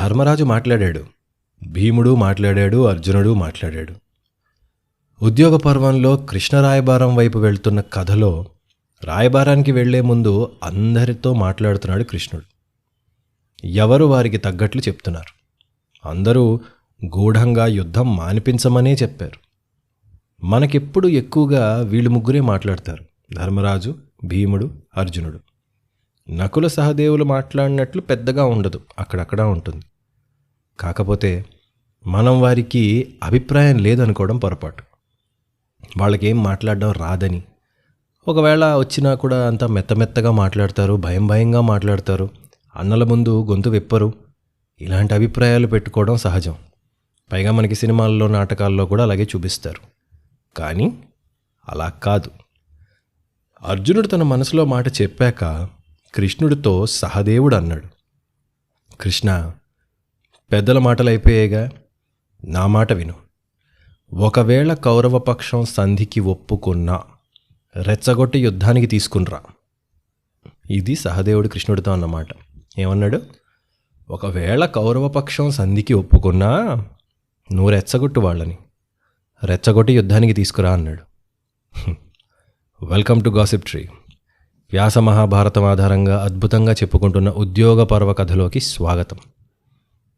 ధర్మరాజు మాట్లాడాడు, భీముడు మాట్లాడాడు, అర్జునుడు మాట్లాడాడు. ఉద్యోగ పర్వంలో కృష్ణ రాయబారం వైపు వెళ్తున్న కథలో రాయబారానికి వెళ్లే ముందు అందరితో మాట్లాడుతున్నాడు కృష్ణుడు. ఎవరు వారికి తగ్గట్లు చెప్తున్నారు. అందరూ గూఢంగా యుద్ధం మానిపించమనే చెప్పారు. మనకెప్పుడు ఎక్కువగా వీళ్ళు ముగ్గురే మాట్లాడతారు, ధర్మరాజు, భీముడు, అర్జునుడు. నకుల సహదేవులు మాట్లాడినట్లు పెద్దగా ఉండదు, అక్కడక్కడ ఉంటుంది. కాకపోతే మనం వారికి అభిప్రాయం లేదనుకోవడం పొరపాటు. వాళ్ళకేం మాట్లాడడం రాదని, ఒకవేళ వచ్చినా కూడా అంతా మెత్తమెత్తగా మాట్లాడతారు, భయం భయంగా మాట్లాడతారు, అన్నల ముందు గొంతు విప్పరు. ఇలాంటి అభిప్రాయాలు పెట్టుకోవడం సహజం. పైగా మనకి సినిమాల్లో, నాటకాల్లో కూడా అలాగే చూపిస్తారు. కానీ అలా కాదు. అర్జునుడు తన మనసులో మాట చెప్పాక కృష్ణుడితో సహదేవుడు అన్నాడు, కృష్ణ, పెద్దల మాటలు అయిపోయాయిగా, నా మాట విను. ఒకవేళ కౌరవపక్షం సంధికి ఒప్పుకున్నా రెచ్చగొట్టి యుద్ధానికి తీసుకునిరా. ఇది సహదేవుడు కృష్ణుడితో అన్నమాట. ఏమన్నాడు? ఒకవేళ కౌరవపక్షం సంధికి ఒప్పుకున్నా నువ్వు రెచ్చగొట్టు వాళ్ళని, రెచ్చగొట్టి యుద్ధానికి తీసుకురా అన్నాడు. Welcome to gossip tree. Vyasa Mahabharatam ఆధారంగా అద్భుతంగా చెప్పుకుంటున్న ఉద్యోగ పర్వ కథలోకి స్వాగతం.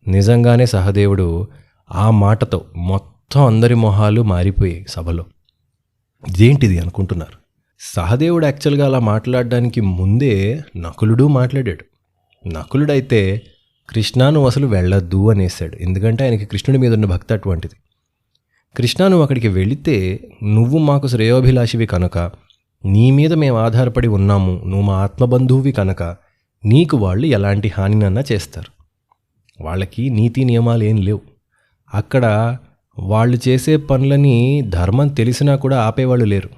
నిజంగానే సహదేవుడు ఆ మాటతో మొత్తం అందరి మొహాలు మారిపోయాయి సభలో. ఇదేంటిది అనుకుంటున్నారు. సహదేవుడు యాక్చువల్గా అలా మాట్లాడడానికి ముందే నకులుడు మాట్లాడాడు. నకులుడైతే కృష్ణ నువ్వు అసలు వెళ్ళొద్దు అనేసాడు. ఎందుకంటే ఆయనకి కృష్ణుడి మీద ఉన్న భక్తి అటువంటిది. కృష్ణ, నువ్వు అక్కడికి వెళితే నువ్వు మాకు శ్రేయోభిలాషివి కనుక, నీ మీద మేము ఆధారపడి ఉన్నాము, నువ్వు మా ఆత్మబంధువువి కనుక నీకు వాళ్ళు ఎలాంటి హానినన్నా చేస్తారు. వాళ్ళకి నీతి నియమాలు ఏం లేవు. అక్కడ వాళ్ళు చేసే పనులని ధర్మం తెలిసినా కూడా ఆపేవాళ్ళు లేరు.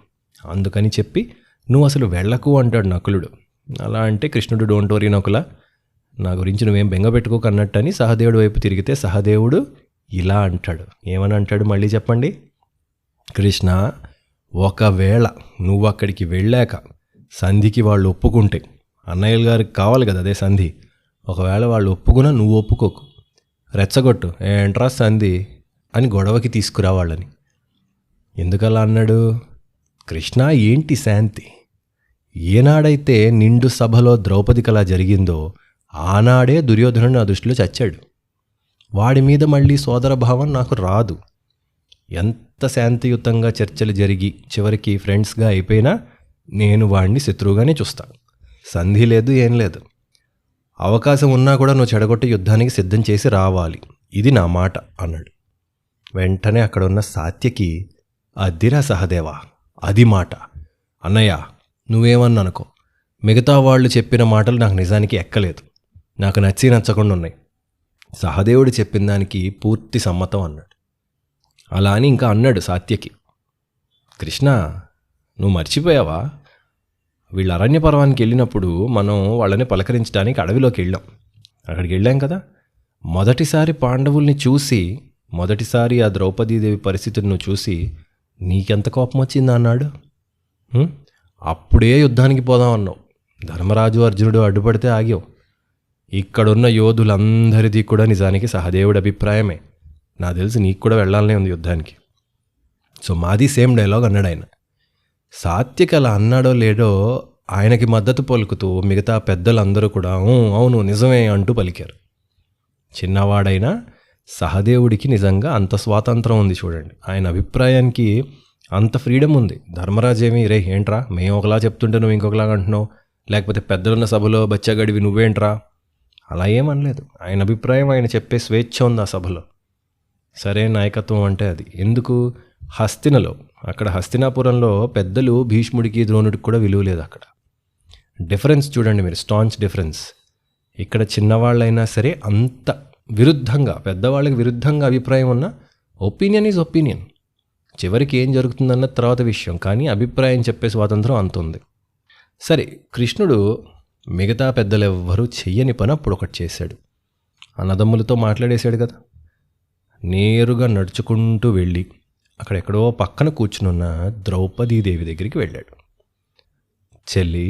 అందుకని చెప్పి నువ్వు అసలు వెళ్ళకు అంటాడు నకులుడు. అలా అంటే కృష్ణుడు, డోంట్ వరీ నకుల, నా గురించి నువ్వేం బెంగపెట్టుకోకు అన్నట్టని సహదేవుడి వైపు తిరిగితే సహదేవుడు ఇలా అంటాడు. ఏమని అంటాడు మళ్ళీ చెప్పండి. కృష్ణ, ఒకవేళ నువ్వు అక్కడికి వెళ్ళాక సంధికి వాళ్ళు ఒప్పుకుంటే, అన్నయ్యల గారికి కావాలి కదా అదే సంధి, ఒకవేళ వాళ్ళు ఒప్పుకున్నా నువ్వు ఒప్పుకోకు, రెచ్చగొట్టు, ఏంట్రా సంధి అని గొడవకి తీసుకురా వాళ్ళని. ఎందుకలా అన్నాడు? కృష్ణ, ఏంటి శాంతి? ఏనాడైతే నిండు సభలో ద్రౌపదికి అలా జరిగిందో ఆనాడే దుర్యోధనుడు నా దృష్టిలో చచ్చాడు. వాడి మీద మళ్ళీ సోదర భావం నాకు రాదు. ఎంత శాంతియుతంగా చర్చలు జరిగి చివరికి ఫ్రెండ్స్గా అయిపోయినా నేను వాడిని శత్రువుగానే చూస్తాను. సంధి లేదు, ఏం లేదు. అవకాశం ఉన్నా కూడా నువ్వు చెడగొట్టి యుద్ధానికి సిద్ధం చేసి రావాలి, ఇది నా మాట అన్నాడు. వెంటనే అక్కడ ఉన్న సాత్యకి, అద్దిరా సహదేవా, అది మాట. అన్నయ్య, నువ్వేమన్నా అనుకో, మిగతా వాళ్ళు చెప్పిన మాటలు నాకు నిజానికి ఎక్కలేదు, నాకు నచ్చకుండా ఉన్నాయి. సహదేవుడు చెప్పిన దానికి పూర్తి సమ్మతం అన్నాడు. అలా అని ఇంకా అన్నాడు సాత్యకి, కృష్ణ, నువ్వు మర్చిపోయావా? వీళ్ళు అరణ్య పర్వానికి వెళ్ళినప్పుడు మనం వాళ్ళని పలకరించడానికి అడవిలోకి వెళ్ళాం. అక్కడికి వెళ్ళాం కదా, మొదటిసారి పాండవుల్ని చూసి, మొదటిసారి ఆ ద్రౌపదీదేవి పరిస్థితిని నువ్వు చూసి నీకెంత కోపం వచ్చిందా అన్నాడు. అప్పుడే యుద్ధానికి పోదాం అన్నావు. ధర్మరాజు, అర్జునుడు అడ్డుపడితే ఆగావు. ఇక్కడున్న యోధులందరిది కూడా నిజానికి సహదేవుడి అభిప్రాయమే. నాకు తెలిసి నీకు కూడా వెళ్ళాలనే ఉంది యుద్ధానికి. సో మాది సేమ్ డైలాగ్ అన్నాడు ఆయన. సాత్యకి అలా అన్నాడో లేడో ఆయనకి మద్దతు పలుకుతూ మిగతా పెద్దలందరూ కూడా అవును నిజమే అంటూ పలికారు. చిన్నవాడైనా సహదేవుడికి నిజంగా అంత స్వాతంత్రం ఉంది చూడండి. ఆయన అభిప్రాయానికి అంత ఫ్రీడమ్ ఉంది. ధర్మరాజేమి, రే ఏంట్రా మేము ఒకలా చెప్తుంటే నువ్వు ఇంకొకలాగా అంటున్నావు, లేకపోతే పెద్దలున్న సభలో బచ్చగడివి నువ్వేంట్రా, అలా ఏమనలేదు. ఆయన అభిప్రాయం ఆయన చెప్పే స్వేచ్ఛ ఉంది ఆ సభలో. సరే నాయకత్వం అంటే అది. ఎందుకు? హస్తినలో, అక్కడ హస్తినాపురంలో పెద్దలు భీష్ముడికి, ద్రోణుడికి కూడా విలువ లేదు. అక్కడ డిఫరెన్స్ చూడండి మీరు, స్టాంచ్ డిఫరెన్స్. ఇక్కడ చిన్నవాళ్ళైనా సరే అంత విరుద్ధంగా, పెద్దవాళ్ళకి విరుద్ధంగా అభిప్రాయం ఉన్న, ఒపీనియన్ ఈజ్ ఒపీనియన్. చివరికి ఏం జరుగుతుందన్న తర్వాత విషయం, కానీ అభిప్రాయం చెప్పే స్వాతంత్రం అంత ఉంది. సరే, కృష్ణుడు మిగతా పెద్దలెవ్వరూ చెయ్యని పని అప్పుడు ఒకటి చేశాడు. అన్నదమ్ములతో మాట్లాడేశాడు కదా. నేరుగా నడుచుకుంటూ వెళ్ళి అక్కడెక్కడో పక్కన కూర్చునున్న ద్రౌపదీదేవి దగ్గరికి వెళ్ళాడు. చెల్లి,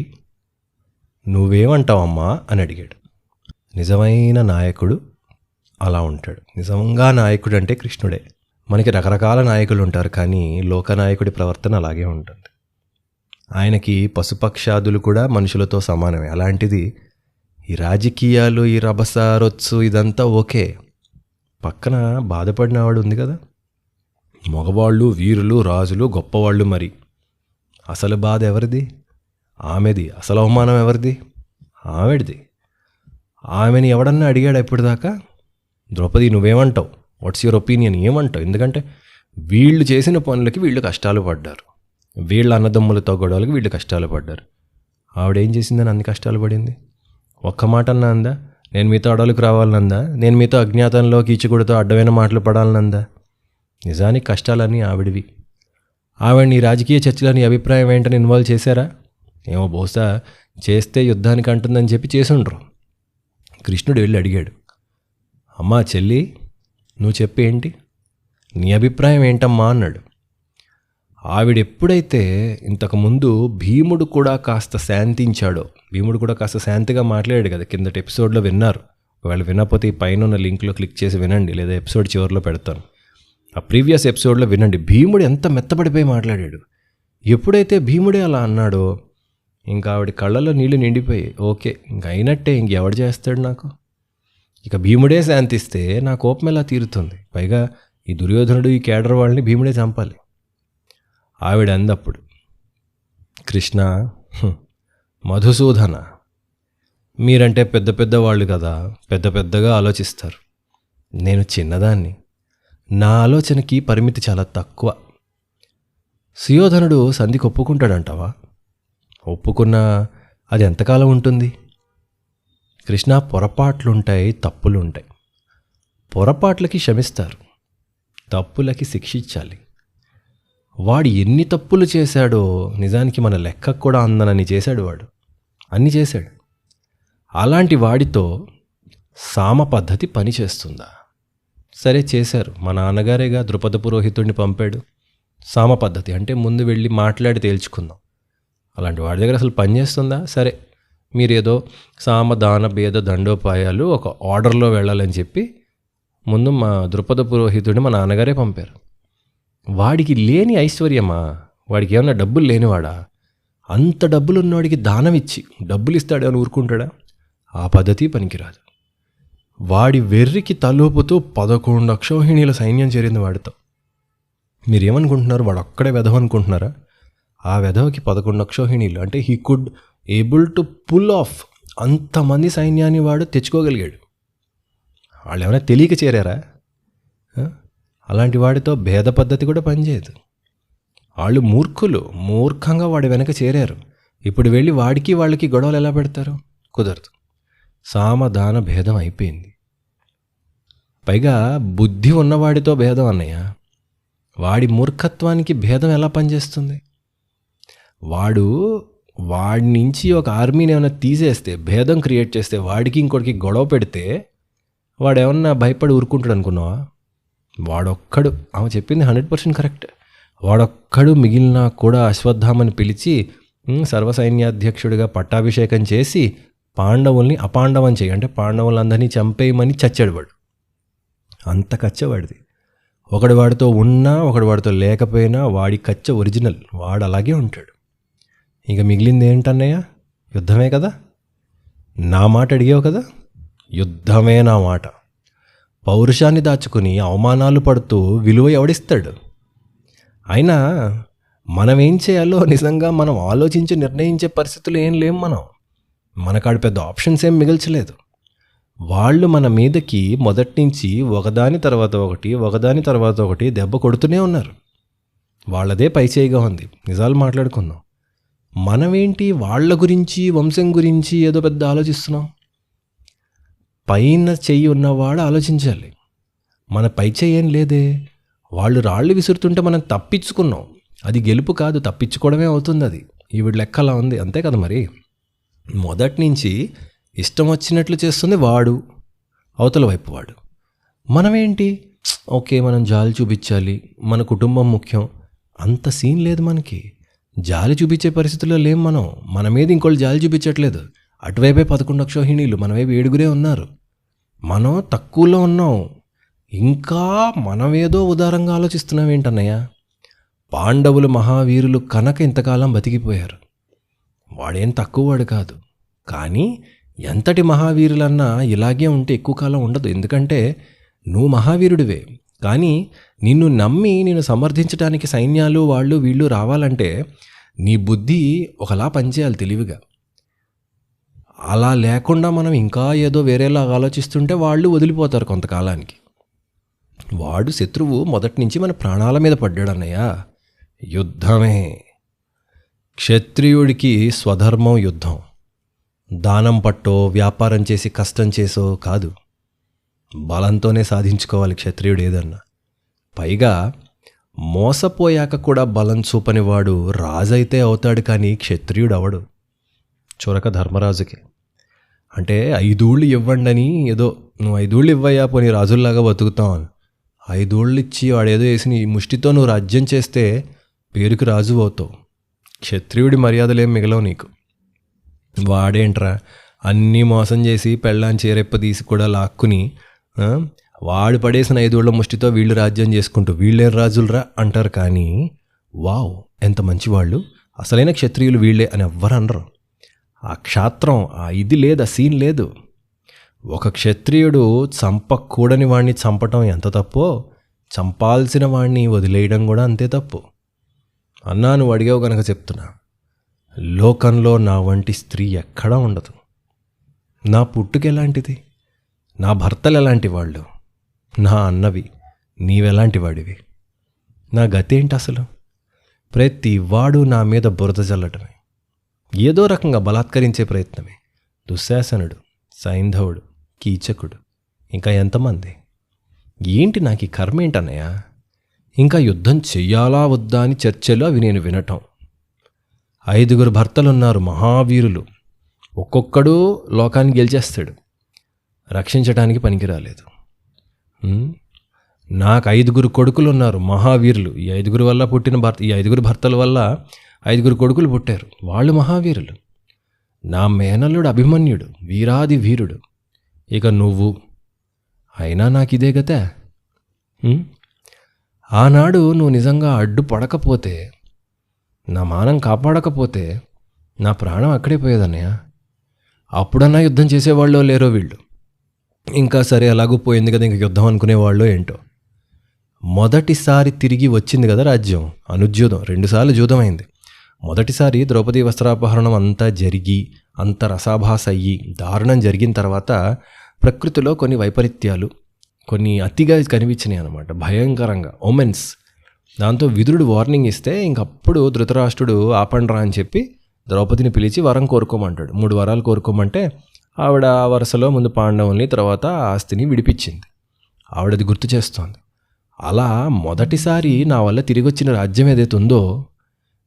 నువ్వేమంటావమ్మా అని అడిగాడు. నిజమైన నాయకుడు అలా ఉంటాడు. నిజంగా నాయకుడు అంటే కృష్ణుడే. మనకి రకరకాల నాయకులు ఉంటారు, కానీ లోకనాయకుడి ప్రవర్తన అలాగే ఉంటుంది. ఆయనకి పశుపక్షాదులు కూడా మనుషులతో సమానమే. అలాంటిది ఈ రాజకీయాలు, ఈ రభస రొత్సు ఇదంతా ఓకే, పక్కన బాధపడినవాడు ఉంది కదా, మగవాళ్ళు, వీరులు, రాజులు, గొప్పవాళ్ళు. మరి అసలు బాధ ఎవరిది? ఆమెది. అసలు అవమానం ఎవరిది? ఆమెడిది. ఆమెని ఎవడన్నా అడిగాడు ఎప్పటిదాకా? ద్రౌపది నువ్వేమంటావు, వాట్స్ యువర్ ఒపీనియన్, ఏమంటావు? ఎందుకంటే వీళ్ళు చేసిన పనులకి వీళ్ళు కష్టాలు పడ్డారు, వీళ్ళ అన్నదమ్ములతో గొడవలకి వీళ్ళు కష్టాలు పడ్డారు. ఆవిడేం చేసిందని అన్ని కష్టాలు పడింది? ఒక్క మాట అన్నా అందా? నేను మీతో అడవులకు రావాలనందా? నేను మీతో అజ్ఞాతంలో కీచుకుడితో అడ్డమైన మాటలు పడాలనందా? నిజానికి కష్టాలన్నీ ఆవిడివి. ఆవిడని రాజకీయ చర్చలని అభిప్రాయం ఏంటని ఇన్వాల్వ్ చేశారా? ఏమో బహుశా చేస్తే యుద్ధానికి అంటుందని చెప్పి చేసుండ్రు. కృష్ణుడు వెళ్ళి అడిగాడు, అమ్మా చెల్లి, నువ్వు చెప్పి ఏంటి, నీ అభిప్రాయం ఏంటమ్మా అన్నాడు. ఆవిడెప్పుడైతే ఇంతకుముందు భీముడు కూడా కాస్త శాంతించాడో, భీముడు కూడా కాస్త శాంతిగా మాట్లాడాడు కదా, కిందటి ఎపిసోడ్లో విన్నారు. ఒకవేళ వినకపోతే ఈ పైన ఉన్న లింక్లో క్లిక్ చేసి వినండి, లేదా ఎపిసోడ్ చివరిలో పెడతాను. ఆ ప్రీవియస్ ఎపిసోడ్లో వినండి. భీముడు ఎంత మెత్తబడిపోయి మాట్లాడాడు. ఎప్పుడైతే భీముడే అలా అన్నాడో ఇంకా ఆవిడ కళ్ళలో నీళ్లు నిండిపోయాయి. ఓకే, ఇంక అయినట్టే, ఇంకెవడు చేస్తాడు నాకు? ఇక భీముడే శాంతిస్తే నా కోపం ఎలా తీరుతుంది? పైగా ఈ దుర్యోధనుడు, ఈ కేడర్ వాళ్ళని భీముడే చంపాలి. ఆవిడ అందప్పుడు, కృష్ణ, మధుసూదన, మీరంటే పెద్ద పెద్ద వాళ్ళు కదా, పెద్ద పెద్దగా ఆలోచిస్తారు. నేను చిన్నదాన్ని, నా ఆలోచనకి పరిమితి చాలా తక్కువ. సుయోధనుడు సంధికి ఒప్పుకుంటాడంటావా? ఒప్పుకున్నా అది ఎంతకాలం ఉంటుంది? కృష్ణ, పొరపాట్లుంటాయి, తప్పులుంటాయి. పొరపాట్లకి క్షమిస్తారు, తప్పులకి శిక్షించాలి. వాడు ఎన్ని తప్పులు చేశాడో నిజానికి మన లెక్కకు కూడా అందనని చేశాడు వాడు, అన్నీ చేశాడు. అలాంటి వాడితో సామ పద్ధతి పనిచేస్తుందా? సరే చేశారు, మా నాన్నగారేగా ద్రుపద పురోహితుడిని పంపాడు. సామ పద్ధతి అంటే ముందు వెళ్ళి మాట్లాడి తేల్చుకుందాం. అలాంటి వాడి దగ్గర అసలు పనిచేస్తుందా? సరే, మీరేదో సామ దాన భేద దండోపాయాలు ఒక ఆర్డర్లో వెళ్ళాలని చెప్పి ముందు మా ద్రుపద పురోహితుడిని మా నాన్నగారే పంపారు. వాడికి లేని ఐశ్వర్యమా? వాడికి ఏమన్నా డబ్బులు లేనివాడా? అంత డబ్బులు ఉన్నవాడికి దానం ఇచ్చి డబ్బులు ఇస్తాడు అని ఊరుకుంటాడా? ఆ పద్ధతి పనికిరాదు. వాడి వెర్రికి తలూపుతూ 11 అక్షౌహిణీల సైన్యం చేరింది వాడితో. మీరేమనుకుంటున్నారు, వాడు ఒక్కడే వెధవ అనుకుంటున్నారా? ఆ వెధవకి 11 అక్షౌహిణీలు అంటే he could able to pull off అంతమంది సైన్యాన్ని వాడు తెచ్చుకోగలిగాడు. వాళ్ళు ఏమైనా తెలియక చేరారా? అలాంటి వాడితో భేద పద్ధతి కూడా పనిచేయదు. వాళ్ళు మూర్ఖులు, మూర్ఖంగా వాడి వెనక చేరారు. ఇప్పుడు వెళ్ళి వాడికి వాళ్ళకి గొడవలు ఎలా పెడతారు? కుదరదు. సామదాన భేదం అయిపోయింది. పైగా బుద్ధి ఉన్నవాడితో భేదం అన్నయ్య. వాడి మూర్ఖత్వానికి భేదం ఎలా పనిచేస్తుంది? వాడి నుంచి ఒక ఆర్మీని ఏమైనా తీసేస్తే, భేదం క్రియేట్ చేస్తే, వాడికి ఇంకోటికి గొడవ పెడితే వాడేమన్నా భయపడి ఊరుకుంటాడు అనుకున్నావా? వాడొక్కడు, ఆమె చెప్పింది 100% కరెక్ట్. వాడొక్కడు మిగిలిన కూడా అశ్వత్థామని పిలిచి సర్వసైన్యాధ్యక్షుడిగా పట్టాభిషేకం చేసి పాండవుల్ని అపాండవం చేయి అంటే పాండవులందరినీ చంపేయమని చచ్చాడు వాడు. అంత కచ్చవాడిది. ఒకడు వాడితో ఉన్నా ఒకడు వాడితో లేకపోయినా వాడి కచ్చ ఒరిజినల్, వాడు అలాగే ఉంటాడు. ఇక మిగిలింది ఏంటన్నయ్య? యుద్ధమే కదా. నా మాట అడిగావు కదా, యుద్ధమే నా మాట. పౌరుషాన్ని దాచుకుని అవమానాలు పడుతూ విలువ ఎవడిస్తాడు? అయినా మనం ఏం చేయాలో నిజంగా మనం ఆలోచించి నిర్ణయించే పరిస్థితులు ఏం లేం. మనకాడు పెద్ద ఆప్షన్స్ ఏం మిగల్చలేదు. వాళ్ళు మన మీదకి మొదటి నుంచి ఒకదాని తర్వాత ఒకటి దెబ్బ కొడుతూనే ఉన్నారు. వాళ్ళదే పైచేయిగా ఉంది. నిజాలు మాట్లాడుకుందాం. మనమేంటి వాళ్ళ గురించి, వంశం గురించి ఏదో పెద్ద ఆలోచిస్తున్నాం? పైన చెయ్యి ఉన్నవాడు ఆలోచించాలి. మన పై చెయ్యి ఏం లేదే. వాళ్ళు రాళ్ళు విసురుతుంటే మనం తప్పించుకున్నాం. అది గెలుపు కాదు, తప్పించుకోవడమే అవుతుంది. అది ఈవిడ లెక్క అలా ఉంది, అంతే కదా. మరి మొదటి నుంచి ఇష్టం వచ్చినట్లు చేస్తుంది వాడు, అవతల వైపు వాడు. మనమేంటి, ఓకే మనం జాలి చూపించాలి, మన కుటుంబం ముఖ్యం, అంత సీన్ లేదు మనకి. జాలి చూపించే పరిస్థితుల్లో లేం మనం. మన మీద ఇంకోళ్ళు జాలి చూపించట్లేదు. అటువైపే 11 అక్షౌహిణీలు, మన వైపు 7 ఉన్నారు. మనం తక్కువలో ఉన్నాం, ఇంకా మనమేదో ఉదారంగా ఆలోచిస్తున్నాం ఏంటన్నయ్య? పాండవులు మహావీరులు కనుక ఇంతకాలం బతికిపోయారు. వాడేం తక్కువవాడు కాదు, కానీ ఎంతటి మహావీరులన్నా ఇలాగే ఉంటే ఎక్కువ కాలం ఉండదు. ఎందుకంటే నువ్వు మహావీరుడివే, కానీ నిన్ను నమ్మి నిన్ను సమర్థించడానికి సైన్యాలు వాళ్ళు వీళ్ళు రావాలంటే నీ బుద్ధి ఒకలా పనిచేయాలి తెలివిగా. అలా లేకుండా మనం ఇంకా ఏదో వేరేలా ఆలోచిస్తుంటే వాళ్ళు వదిలిపోతారు కొంతకాలానికి. వాడు శత్రువు మొదటి నుంచి మన ప్రాణాల మీద పడ్డాడు అన్నయ్య. యుద్ధమే. క్షత్రియుడికి స్వధర్మం యుద్ధం. దానం పట్టో వ్యాపారం చేసి కష్టం చేసో కాదు, బలంతోనే సాధించుకోవాలి క్షత్రియుడు ఏదన్నా. పైగా మోసపోయాక కూడా బలం చూపని వాడు రాజైతే అవుతాడు, కానీ క్షత్రియుడు అవడు. చురక ధర్మరాజుకి అంటే 5 ఊళ్ళు ఇవ్వండి అని, ఏదో నువ్వు 5 ఊళ్ళు ఇవ్వయ్యా పోనీ రాజుల్లాగా బతుకుతావు అని 5 ఊళ్ళు ఇచ్చి వాడేదో వేసి నీ ముష్టితో నువ్వు రాజ్యం చేస్తే పేరుకి రాజు అవుతావు. క్షత్రియుడి మర్యాదలేం మిగలవు నీకు. వాడేంట్రా అన్నీ మోసం చేసి పెళ్ళాన్ని చేరెప్ప తీసి కూడా లాక్కుని వాడు పడేసిన 5 ఊళ్ళ ముష్టితో వీళ్ళు రాజ్యం చేసుకుంటూ వీళ్ళేం రాజులరా అంటారు. కానీ వావ్ ఎంత మంచివాళ్ళు, అసలైన క్షత్రియులు వీళ్ళే అని ఎవ్వరు అనరు. ఆ క్షాత్రం, ఆ ఇది లేదు, ఆ సీన్ లేదు. ఒక క్షత్రియుడు చంపకూడని వాడిని చంపటం ఎంత తప్పో, చంపాల్సిన వాడిని వదిలేయడం కూడా అంతే తప్పు. అన్నా నువ్వు అడిగావు కనుక చెప్తున్నా, లోకంలో నా వంటి స్త్రీ ఎక్కడా ఉండదు. నా పుట్టుక ఎలాంటిది, నా భర్తలు ఎలాంటి వాళ్ళు, నా అన్నవి నీవెలాంటి వాడివి, నా గతేంటి అసలు? ప్రతి వాడు నా మీద బురద చల్లటమే, ఏదో రకంగా బలాత్కరించే ప్రయత్నమే. దుశ్శాసనుడు, సైంధవుడు, కీచకుడు, ఇంకా ఎంతమంది. ఏంటి నాకు ఈ కర్మ ఏంటన్నయ్య? ఇంకా యుద్ధం చెయ్యాలా వద్దా అని చర్చలు అవి నేను వినటం. 5 భర్తలున్నారు మహావీరులు, ఒక్కొక్కడు లోకాన్ని గెలిచేస్తాడు, రక్షించడానికి పనికిరాలేదు. నాకు 5 కొడుకులు ఉన్నారు మహావీరులు. ఈ 5 వల్ల పుట్టిన ఈ 5 భర్తల వల్ల 5 కొడుకులు పుట్టారు, వాళ్ళు మహావీరులు. నా మేనల్లుడు అభిమన్యుడు వీరాది వీరుడు, ఇక నువ్వు. అయినా నాకు ఇదే గతే. ఆనాడు నువ్వు నిజంగా అడ్డుపడకపోతే, నా మానం కాపాడకపోతే నా ప్రాణం అక్కడే పోయేదన్నయ్య. అప్పుడన్నా యుద్ధం చేసేవాళ్ళో లేరో వీళ్ళు. ఇంకా సరే ఎలాగూ పోయింది కదా, ఇంక యుద్ధం అనుకునేవాళ్ళో ఏంటో. మొదటిసారి తిరిగి వచ్చింది కదా రాజ్యం, అనుజ్యూదం. 2 సార్లు జూదం అయింది. మొదటిసారి ద్రౌపదీ వస్త్రాపహరణం అంతా జరిగి అంత రసాభాస అయ్యి దారుణం జరిగిన తర్వాత ప్రకృతిలో కొన్ని వైపరీత్యాలు, కొన్ని అతిగా కనిపించినాయి అన్నమాట, భయంకరంగా ఒమెన్స్. దాంతో విదురుడు వార్నింగ్ ఇస్తే ఇంకప్పుడు ధృతరాష్ట్రుడు ఆపండ్రా అని చెప్పి ద్రౌపదిని పిలిచి వరం కోరుకోమంటాడు. 3 వరాలు కోరుకోమంటే ఆవిడ ఆ వరుసలో ముందు పాండవుల్ని, తర్వాత ఆస్తిని విడిపించింది. ఆవిడది గుర్తు చేస్తోంది. అలా మొదటిసారి నా వల్ల తిరిగి వచ్చిన రాజ్యం ఏదైతే ఉందో,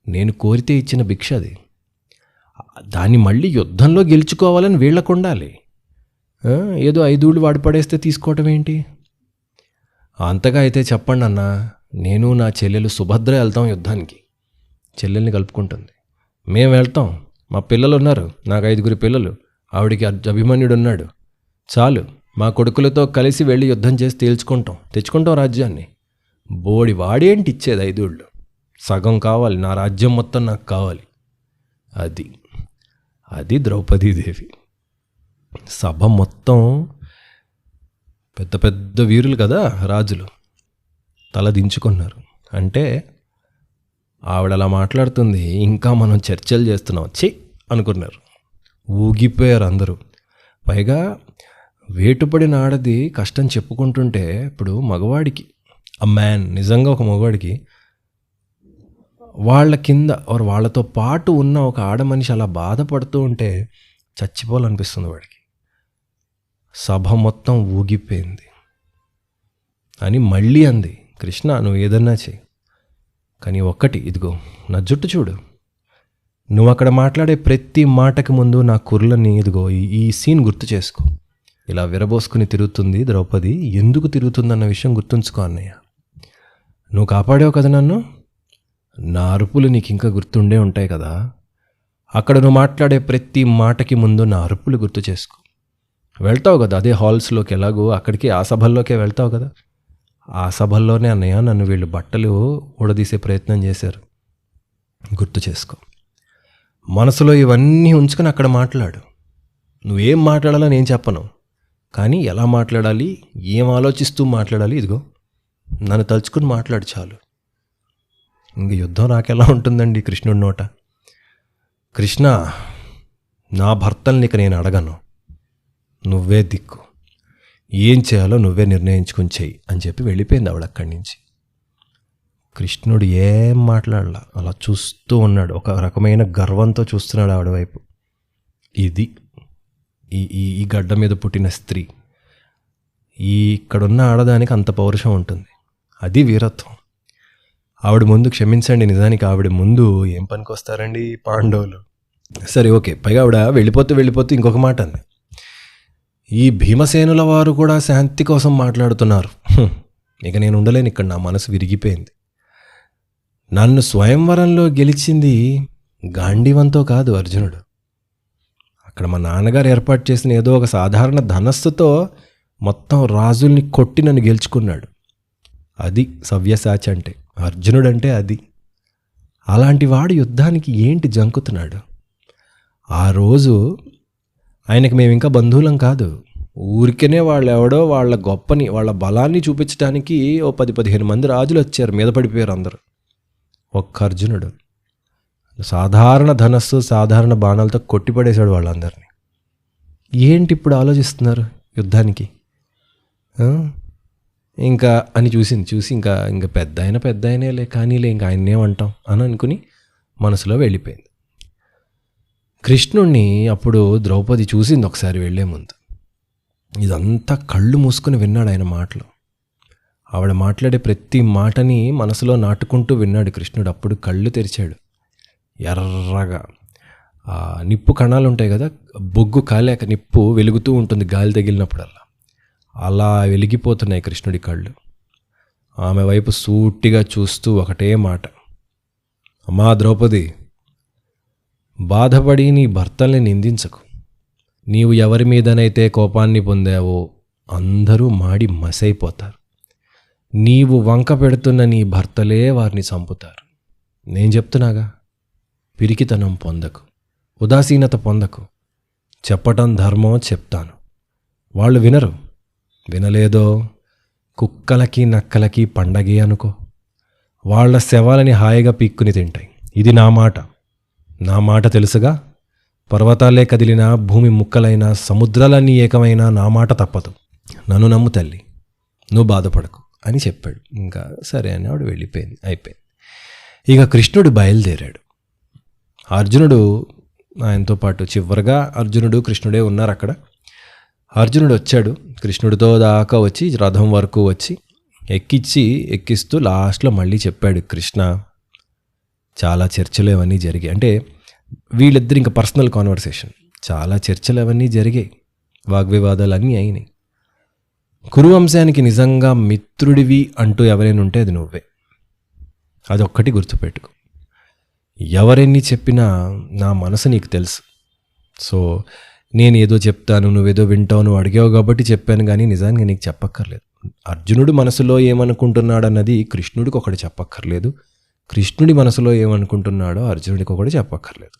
నేను కోరితే ఇచ్చిన భిక్ష అది. దాన్ని మళ్ళీ యుద్ధంలో గెలుచుకోవాలని వీళ్ళకు ఉండాలి. ఏదో 5 ఊళ్ళు వాడి పడేస్తే తీసుకోవటం ఏంటి? అంతగా అయితే చెప్పండి అన్నా, నేను నా చెల్లెలు సుభద్ర వెళ్తాం యుద్ధానికి. చెల్లెల్ని కలుపుకుంటుంది. మేము వెళ్తాం, మా పిల్లలు ఉన్నారు, నాకు 5 పిల్లలు, ఆవిడికి అభిమన్యుడు ఉన్నాడు. చాలు, మా కొడుకులతో కలిసి వెళ్ళి యుద్ధం చేసి తెచ్చుకుంటాం రాజ్యాన్ని. బోడి వాడేంటి ఇచ్చేది 5 ఊళ్ళు, సగం కావాలి, నా రాజ్యం మొత్తం నాకు కావాలి. అది ద్రౌపదీదేవి. సభ మొత్తం పెద్ద పెద్ద వీరులు కదా రాజులు, తల దించుకున్నారు. అంటే ఆవిడ అలా మాట్లాడుతుంది, ఇంకా మనం చర్చలు చేస్తున్నాం అనుకున్నారు. ఊగిపోయారు అందరూ. పైగా వేటుపడిన ఆడది కష్టం చెప్పుకుంటుంటే, ఇప్పుడు మగవాడికి, నిజంగా ఒక మగవాడికి వాళ్ళ కింద వాళ్ళతో పాటు ఉన్న ఒక ఆడమనిషి అలా బాధపడుతూ ఉంటే చచ్చిపోవాలనిపిస్తుంది వాడికి. సభ మొత్తం ఊగిపోయింది. అని మళ్ళీ అంది, కృష్ణ నువ్వు ఏదన్నా చెయ్యి, కానీ ఒక్కటి, ఇదిగో నా జుట్టు చూడు, నువ్వు అక్కడ మాట్లాడే ప్రతి మాటకి ముందు నా కుర్రలని ఇదిగో ఈ సీన్ గుర్తు చేసుకో. ఇలా విరబోసుకుని తిరుగుతుంది ద్రౌపది, ఎందుకు తిరుగుతుందన్న విషయం గుర్తుంచుకో అన్నయ్య. నువ్వు కాపాడావు కదా నన్ను, నా అరుపులు నీకు ఇంకా గుర్తుండే ఉంటాయి కదా. అక్కడ నువ్వు మాట్లాడే ప్రతి మాటకి ముందు నా అరుపులు గుర్తు చేసుకో. వెళ్తావు కదా అదే హాల్స్లోకి, ఎలాగో అక్కడికి ఆ సభల్లోకే వెళ్తావు కదా. ఆ సభల్లోనే అన్నయ్య నన్ను వీళ్ళు బట్టలు ఊడదీసే ప్రయత్నం చేశారు. గుర్తు చేసుకో. మనసులో ఇవన్నీ ఉంచుకొని అక్కడ మాట్లాడు. నువ్వేం మాట్లాడాలో నేను చెప్పను, కానీ ఎలా మాట్లాడాలి, ఏం ఆలోచిస్తూ మాట్లాడాలి, ఇదిగో నన్ను తలుచుకుని మాట్లాడు చాలు. ఇంక యుద్ధం నాకెలా ఉంటుందండి కృష్ణుడి నోట. కృష్ణ, నా భర్తల్ని ఇక నేను అడగను, నువ్వే దిక్కు, ఏం చేయాలో నువ్వే నిర్ణయించుకుని చెయ్యి అని చెప్పి వెళ్ళిపోయింది ఆవిడ అక్కడి నుంచి. కృష్ణుడు ఏం మాట్లాడలా, అలా చూస్తూ ఉన్నాడు. ఒక రకమైన గర్వంతో చూస్తున్నాడు ఆవిడ వైపు. ఇది ఈ గడ్డ మీద పుట్టిన స్త్రీ, ఇక్కడున్న ఆడదానికి అంత పౌరుషం ఉంటుంది. అది వీరత్వం. ఆవిడ ముందు, క్షమించండి, నిజానికి ఆవిడ ముందు ఏం పనికొస్తారండి పాండవులు. సరే ఓకే, పైగా ఆవిడ వెళ్ళిపోతూ ఇంకొక మాట అంది, ఈ భీమసేనుల వారు కూడా శాంతి కోసం మాట్లాడుతున్నారు. ఇక నేను ఉండలేను ఇక్కడ, నా మనసు విరిగిపోయింది. నన్ను స్వయంవరంలో గెలిచింది గాంధీవంతో కాదు అర్జునుడు. అక్కడ మా నాన్నగారు ఏర్పాటు చేసిన ఏదో ఒక సాధారణ ధనస్సుతో మొత్తం రాజుల్ని కొట్టి నన్ను గెలుచుకున్నాడు. అది సవ్యసాచి అంటే, అర్జునుడు అంటే అది. అలాంటి వాడు యుద్ధానికి ఏంటి జంకుతున్నాడు? ఆ రోజు ఆయనకి మేము ఇంకా బంధువులం కాదు, ఊరికనే వాళ్ళెవడో వాళ్ళ గొప్పని, వాళ్ళ బలాన్ని చూపించడానికి ఓ 10-15 మంది రాజులు వచ్చారు, మీద పడిపోయారు అందరూ. ఒక్క అర్జునుడు సాధారణ ధనస్సు, సాధారణ బాణాలతో కొట్టిపడేశాడు వాళ్ళందరినీ. ఏంటి ఇప్పుడు ఆలోచిస్తున్నారు యుద్ధానికి ఇంకా అని చూసి ఇంకా పెద్ద ఆయనేలే, కానీలే, ఇంకా ఆయన్నేమంటాం అని అనుకుని మనసులో వెళ్ళిపోయింది. కృష్ణుణ్ణి అప్పుడు ద్రౌపది చూసింది ఒకసారి వెళ్లే ముందు. ఇదంతా కళ్ళు మూసుకుని విన్నాడు ఆయన మాటలు. ఆవిడ మాట్లాడే ప్రతి మాటని మనసులో నాటుకుంటూ విన్నాడు కృష్ణుడు. అప్పుడు కళ్ళు తెరిచాడు. ఎర్రగా నిప్పు కణాలు ఉంటాయి కదా, బొగ్గు కాలేక నిప్పు వెలుగుతూ ఉంటుంది గాలి తగిలినప్పుడల్లా, అలా వెలిగిపోతున్నాయి కృష్ణుడి కళ్ళు. ఆమె వైపు సూటిగా చూస్తూ ఒకటే మాట, అమ్మా ద్రౌపది, బాధపడి నీ భర్తల్ని నిందించకు. నీవు ఎవరి మీదనైతే కోపాన్ని పొందావో అందరూ మాడి మసైపోతారు. నీవు వంక పెడుతున్న నీ భర్తలే వారిని చంపుతారు. నేను చెప్తున్నాగా, పిరికితనం పొందకు, ఉదాసీనత పొందకు. చెప్పటం ధర్మం, చెప్తాను. వాళ్ళు వినరు. వినలేదో కుక్కలకి నక్కలకి పండగే అనుకో. వాళ్ళ శవాలని హాయిగా పీక్కుని తింటాయి. ఇది నా మాట తెలుసుగా. పర్వతాలే కదిలినా, భూమి ముక్కలైనా, సముద్రాలన్నీ ఏకమైనా నా మాట తప్పదు. నన్ను నమ్ము తల్లి, నువ్వు బాధపడకు అని చెప్పాడు. ఇంకా సరే అని ఆవిడ వెళ్ళిపోయింది. అయిపోయింది. ఇక కృష్ణుడు బయలుదేరాడు. అర్జునుడు ఆయనతో పాటు, చివరిగా అర్జునుడు కృష్ణుడే ఉన్నారు అక్కడ. అర్జునుడు వచ్చాడు, కృష్ణుడితో దాకా వచ్చి రథం వరకు వచ్చి ఎక్కిస్తూ లాస్ట్లో మళ్ళీ చెప్పాడు, కృష్ణ చాలా చర్చలు అవన్నీ జరిగాయి. అంటే వీళ్ళిద్దరు ఇంకా పర్సనల్ కాన్వర్సేషన్, చాలా చర్చలు అవన్నీ జరిగాయి, వాగ్వివాదాలు అన్నీ అయినాయి. కురువంశానికి నిజంగా మిత్రుడివి అంటూ ఎవరైనా ఉంటే అది నువ్వే. అదొక్కటి గుర్తుపెట్టుకో. ఎవరెన్ని చెప్పినా నా మనసు నీకు తెలుసు. సో నేను ఏదో చెప్తాను, నువ్వేదో వింటావు, నువ్వు అడిగావు కాబట్టి చెప్పాను, కానీ నిజానికి నీకు చెప్పక్కర్లేదు. అర్జునుడు మనసులో ఏమనుకుంటున్నాడన్నది కృష్ణుడికి ఒకటి చెప్పక్కర్లేదు, కృష్ణుడి మనసులో ఏమనుకుంటున్నాడో అర్జునుడికి ఒకటి చెప్పక్కర్లేదు.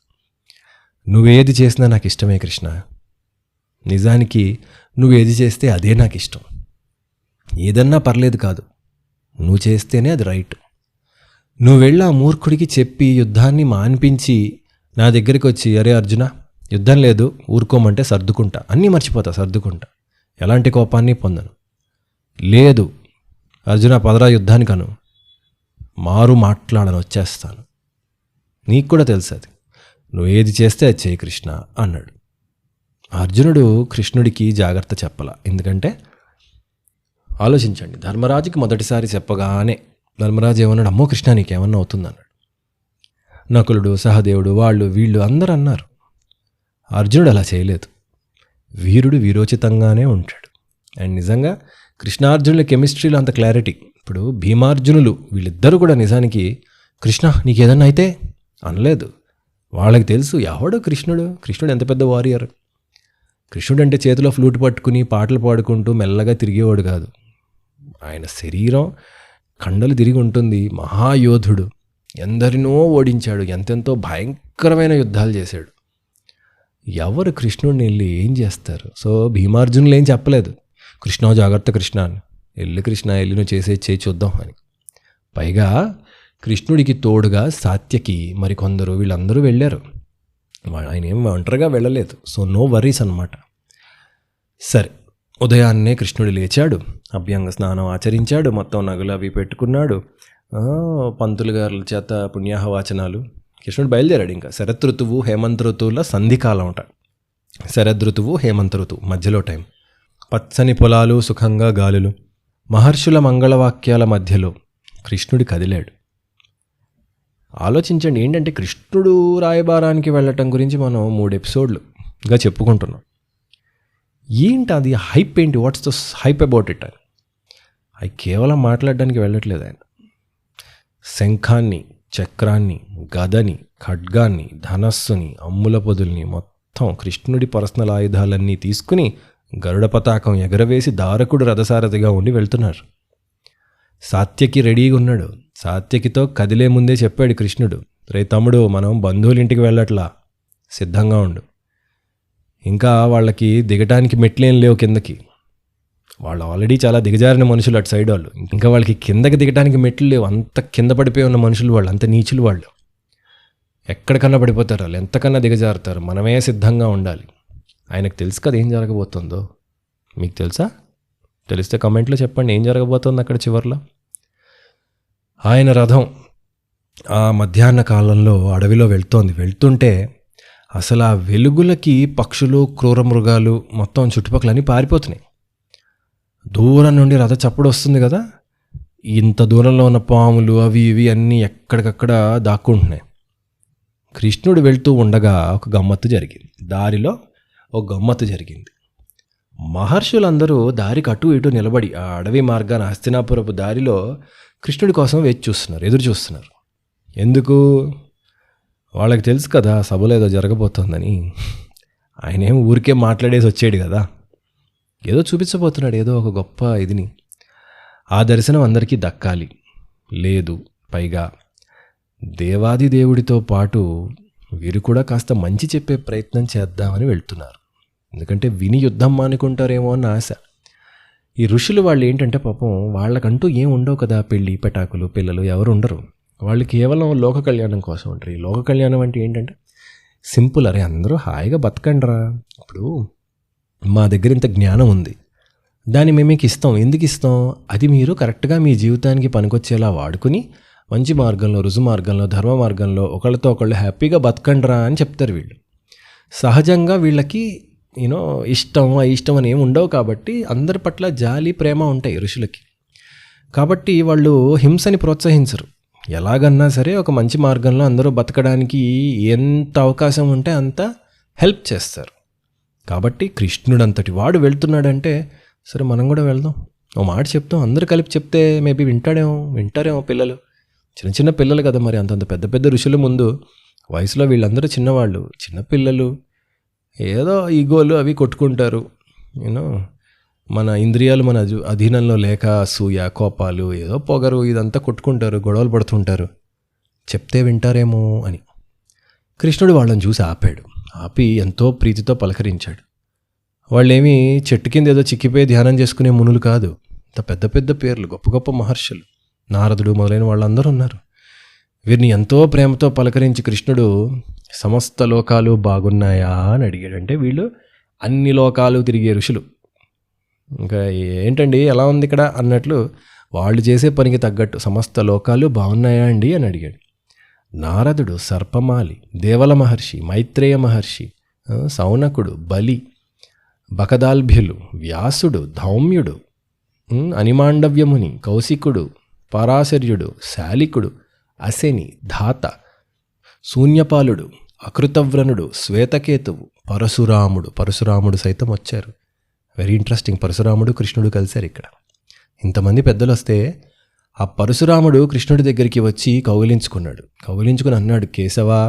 నువ్వేది చేసినా నాకు ఇష్టమే కృష్ణ. నిజానికి నువ్వేది చేస్తే అదే నాకు ఇష్టం. ఏదన్నా పర్లేదు కాదు, నువ్వు చేస్తేనే అది రైట్. నువ్వు వెళ్ళి ఆ మూర్ఖుడికి చెప్పి యుద్ధాన్ని మాన్పించి నా దగ్గరికి వచ్చి, అరే అర్జున యుద్ధం లేదు, ఊరుకోమంటే సర్దుకుంటా, అన్నీ మర్చిపోతా, సర్దుకుంటా, ఎలాంటి కోపాన్ని పొందను. లేదు అర్జున పదరా యుద్ధానికి అను, మారు మాట్లాడను, వచ్చేస్తాను. నీకు కూడా తెలుసు అది, నువ్వు ఏది చేస్తే అది చేయి కృష్ణ అన్నాడు. అర్జునుడు కృష్ణుడికి జాగ్రత్త చెప్పాల. ఎందుకంటే ఆలోచించండి, ధర్మరాజుకి మొదటిసారి చెప్పగానే ధర్మరాజు ఏమన్నాడు, అమ్మో కృష్ణ నీకేమన్నా అవుతుంది అన్నాడు. నకులుడు, సహదేవుడు, వాళ్ళు వీళ్ళు అందరూ అన్నారు. అర్జునుడు అలా చేయలేదు. వీరుడు వీరోచితంగానే ఉంటాడు. అండ్ నిజంగా కృష్ణార్జునుల కెమిస్ట్రీలో అంత క్లారిటీ. ఇప్పుడు భీమార్జునులు వీళ్ళిద్దరూ కూడా నిజానికి కృష్ణ నీకేదన్నా అయితే అనలేదు. వాళ్ళకి తెలుసు ఎవడో కృష్ణుడు ఎంత పెద్ద వారియర్. కృష్ణుడు అంటే చేతిలో ఫ్లూట్ పట్టుకుని పాటలు పాడుకుంటూ మెల్లగా తిరిగేవాడు కాదు. ఆయన శరీరం కండలు తిరిగి ఉంటుంది. మహాయోధుడు, ఎందరినో ఓడించాడు, ఎంతెంతో భయంకరమైన యుద్ధాలు చేశాడు. ఎవరు కృష్ణుడిని వెళ్ళి ఏం చేస్తారు? సో భీమార్జునులు ఏం చెప్పలేదు, కృష్ణ జాగ్రత్త కృష్ణ అని. కృష్ణ వెళ్ళి నువ్వు చేయి చూద్దాం అని. పైగా కృష్ణుడికి తోడుగా సాత్యకి మరికొందరు వీళ్ళందరూ వెళ్ళారు. ఆయన ఏం ఒంటరిగా వెళ్ళలేదు. సో నో వరీస్ అన్నమాట. సరే, ఉదయాన్నే కృష్ణుడు లేచాడు, అభ్యంగ స్నానం ఆచరించాడు, మొత్తం నగలు అవి పెట్టుకున్నాడు, పంతులు గారుల చేత పుణ్యాహవాచనాలు. కృష్ణుడు బయలుదేరాడు. ఇంకా శరదృతువు హేమంత ఋతువుల సంధికాలం అంట. శరదృతువు హేమంత ఋతువు మధ్యలో టైం. పచ్చని పొలాలు, సుఖంగా గాలులు, మహర్షుల మంగళవాక్యాల మధ్యలో కృష్ణుడు కదిలాడు. ఆలోచించండి, ఏంటంటే కృష్ణుడు రాయబారానికి వెళ్ళటం గురించి మనం 3 ఎపిసోడ్లుగా చెప్పుకుంటున్నాం. ఏంటి అది హైప్? ఏంటి? What's the hype about it? అవి కేవలం మాట్లాడడానికి వెళ్ళట్లేదు ఆయన. శంఖాన్ని, చక్రాన్ని, గదని, ఖడ్గాన్ని, ధనస్సుని, అమ్ముల పొదుల్ని, మొత్తం కృష్ణుడి పర్సనల్ ఆయుధాలన్నీ తీసుకుని గరుడ పతాకం ఎగరవేసి దారకుడు రథసారథిగా ఉండి వెళ్తున్నారు. సాత్యకి రెడీగా ఉన్నాడు. సాత్యకితో కదిలే ముందే చెప్పాడు కృష్ణుడు, రే తమ్ముడు, మనం బంధువుల ఇంటికి వెళ్ళట్లా, సిద్ధంగా ఉండు. ఇంకా వాళ్ళకి దిగటానికి మెట్లేం లేవు కిందకి. వాళ్ళు ఆల్రెడీ చాలా దిగజారిన మనుషులు అటు సైడ్ వాళ్ళు. ఇంకా వాళ్ళకి కిందకి దిగటానికి మెట్లు లేవు. అంత కింద పడిపోయి ఉన్న మనుషులు వాళ్ళు, అంత నీచులు వాళ్ళు. ఎక్కడికన్నా పడిపోతారు వాళ్ళు, ఎంతకన్నా దిగజారుతారు. మనమే సిద్ధంగా ఉండాలి. ఆయనకు తెలుసు కదా ఏం జరగబోతుందో. మీకు తెలుసా? తెలిస్తే కమెంట్లో చెప్పండి ఏం జరగబోతుంది అక్కడ చివర్లో. ఆయన రథం ఆ మధ్యాహ్న కాలంలో అడవిలో వెళ్తుంటే అసలు ఆ వెలుగులకి పక్షులు, క్రూర మృగాలు మొత్తం చుట్టుపక్కలన్నీ పారిపోతున్నాయి. దూరం నుండి రథ చప్పుడు వస్తుంది కదా, ఇంత దూరంలో ఉన్న పాములు అవి ఇవి అన్నీ ఎక్కడికక్కడ దాక్కుంటున్నాయి. కృష్ణుడు వెళ్తూ ఉండగా ఒక గమ్మత్తు జరిగింది. దారిలో ఒక గమ్మత్తు జరిగింది. మహర్షులందరూ దారికి అటు ఇటు నిలబడి ఆ అడవి మార్గాన హస్తినాపురపు దారిలో కృష్ణుడి కోసం ఎదురు చూస్తున్నారు. ఎందుకు? వాళ్ళకి తెలుసు కదా సభలో ఏదో జరగబోతోందని. ఆయనేం ఊరికే మాట్లాడేసి వచ్చాడు కదా, ఏదో చూపించబోతున్నాడు, ఏదో ఒక గొప్ప ఇదిని. ఆ దర్శనం అందరికీ దక్కాలి. లేదు, పైగా దేవాది దేవుడితో పాటు వీరు కూడా కాస్త మంచి చెప్పే ప్రయత్నం చేద్దామని వెళ్తున్నారు. ఎందుకంటే విని యుద్ధం మానుకుంటారేమో అన్న ఆశ. ఈ ఋషులు వాళ్ళు ఏంటంటే పాపం వాళ్ళకంటూ ఏం ఉండవు కదా, పెళ్ళి పెటాకులు పిల్లలు ఎవరు ఉండరు. వాళ్ళు కేవలం లోక కళ్యాణం కోసం ఉంటారు. ఈ లోక కళ్యాణం అంటే ఏంటంటే సింపుల్, అరే అందరూ హాయిగా బతకండిరా, ఇప్పుడు మా దగ్గర ఇంత జ్ఞానం ఉంది, దాన్ని మేము మీకు ఇస్తాం. ఎందుకు ఇస్తాం? అది మీరు కరెక్ట్గా మీ జీవితానికి పనికొచ్చేలా వాడుకుని మంచి మార్గంలో, రుజు మార్గంలో, ధర్మ మార్గంలో ఒకళ్ళతో ఒకళ్ళు హ్యాపీగా బతకండిరా అని చెప్తారు వీళ్ళు. సహజంగా వీళ్ళకి ఇష్టం అయిష్టం అని ఏమి ఉండవు కాబట్టి అందరి పట్ల జాలి ప్రేమ ఉంటాయి ఋషులకి. కాబట్టి వాళ్ళు హింసని ప్రోత్సహించరు. ఎలాగన్నా సరే ఒక మంచి మార్గంలో అందరూ బతకడానికి ఎంత అవకాశం ఉంటే అంత హెల్ప్ చేస్తారు. కాబట్టి కృష్ణుడు అంతటి వాడు వెళ్తున్నాడంటే సరే మనం కూడా వెళ్దాం, ఓ మాట చెప్తాం, అందరూ కలిపి చెప్తే మేబీ వింటారేమో పిల్లలు, చిన్న చిన్న పిల్లలు కదా, మరి అంతంత పెద్ద పెద్ద ఋషుల ముందు వయసులో వీళ్ళందరూ చిన్నవాళ్ళు, చిన్నపిల్లలు, ఏదో ఈగోలు అవి కొట్టుకుంటారు. మన ఇంద్రియాలు మన అధీనంలో లేక అసూయ, కోపాలు, ఏదో పొగరు ఇదంతా కొట్టుకుంటారు, గొడవలు పడుతుంటారు. చెప్తే వింటారేమో అని కృష్ణుడు వాళ్ళని చూసి ఆపి ఎంతో ప్రీతితో పలకరించాడు. వాళ్ళేమీ చెట్టు కింద ఏదో చిక్కిపోయి ధ్యానం చేసుకునే మునులు కాదు, ఇంత పెద్ద పెద్ద పేర్లు, గొప్ప గొప్ప మహర్షులు, నారదుడు మొదలైన వాళ్ళందరూ ఉన్నారు. వీరిని ఎంతో ప్రేమతో పలకరించి కృష్ణుడు సమస్త లోకాలు బాగున్నాయా అని అడిగాడు. అంటే వీళ్ళు అన్ని లోకాలు తిరిగే ఋషులు. ఇంకా ఏంటండి ఎలా ఉంది ఇక్కడ అన్నట్లు వాళ్ళు చేసే పనికి తగ్గట్టు సమస్త లోకాలు బాగున్నాయా అండి అని అడిగాడు. నారదుడు, సర్పమాలి, దేవల మహర్షి, మైత్రేయ మహర్షి, సౌనకుడు, బలి, బకదాల్భ్యులు, వ్యాసుడు, ధౌమ్యుడు, అనిమాండవ్యముని, కౌశికుడు, పరాశర్యుడు, శాలికుడు, అశని, ధాత, శూన్యపాలుడు, అకృతవ్రనుడు, శ్వేతకేతువు, పరశురాముడు సైతం వచ్చారు. Very interesting. పరశురాముడు కృష్ణుడు కలిశారు ఇక్కడ. ఇంతమంది పెద్దలు వస్తే ఆ పరశురాముడు కృష్ణుడి దగ్గరికి వచ్చి కౌగిలించుకుని అన్నాడు, కేశవా,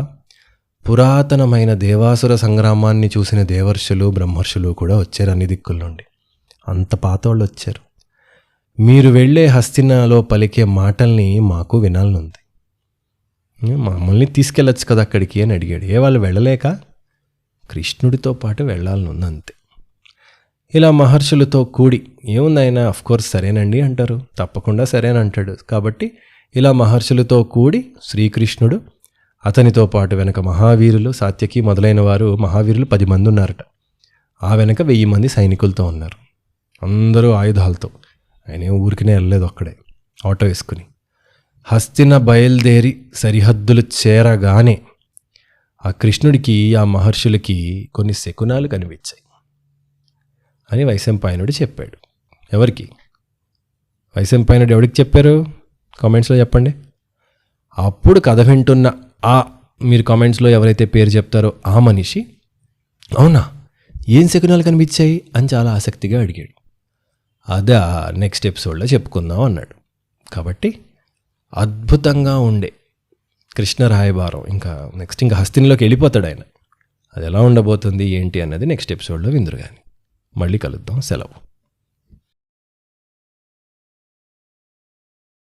పురాతనమైన దేవాసుర సంగ్రామాన్ని చూసిన దేవర్షులు బ్రహ్మర్షులు కూడా వచ్చారు అన్ని దిక్కుల నుండి. అంత పాతోళ్ళు వచ్చారు. మీరు వెళ్ళే హస్తినాలో పలికే మాటల్ని మాకు వినాలనుంది, మమ్మల్ని తీసుకెళ్ళచ్చు కదా అక్కడికి అని అడిగాడు. వాళ్ళు వెళ్ళలేక కృష్ణుడితో పాటు వెళ్ళాలనుంది అంతే. ఇలా మహర్షులతో కూడి ఏముంది ఆయన అఫ్కోర్స్ సరేనండి అంటారు, తప్పకుండా సరేని అంటాడు. కాబట్టి ఇలా మహర్షులతో కూడి శ్రీకృష్ణుడు, అతనితో పాటు వెనక మహావీరులు, సాత్యకి మొదలైన వారు మహావీరులు 10 మంది ఉన్నారట. ఆ వెనక 1000 మంది సైనికులతో ఉన్నారు, అందరూ ఆయుధాలతో. ఆయన ఏం ఊరికినే వెళ్ళలేదు, ఒక్కడే ఆటో వేసుకుని. హస్తిన బయలుదేరి సరిహద్దులు చేరగానే ఆ కృష్ణుడికి ఆ మహర్షులకి కొన్ని శకునాలు కనిపించాయి అని వైశంపాయనుడు చెప్పాడు. ఎవరికి? వైశంపాయనుడు ఎవరికి చెప్పారు? కామెంట్స్లో చెప్పండి. అప్పుడు కథ వింటున్న మీరు కామెంట్స్లో ఎవరైతే పేరు చెప్తారో ఆ మనిషి, అవునా ఏం శకునాలు కనిపించాయి అని చాలా ఆసక్తిగా అడిగాడు. అదా నెక్స్ట్ ఎపిసోడ్లో చెప్పుకుందాం అన్నాడు. కాబట్టి అద్భుతంగా ఉండే కృష్ణ రాయబారం ఇంకా హస్తినిలోకి వెళ్ళిపోతాడు ఆయన. అది ఎలా ఉండబోతుంది ఏంటి అన్నది నెక్స్ట్ ఎపిసోడ్లో విందురు. కానీ మళ్ళీ కలుద్దాం. సెలవు.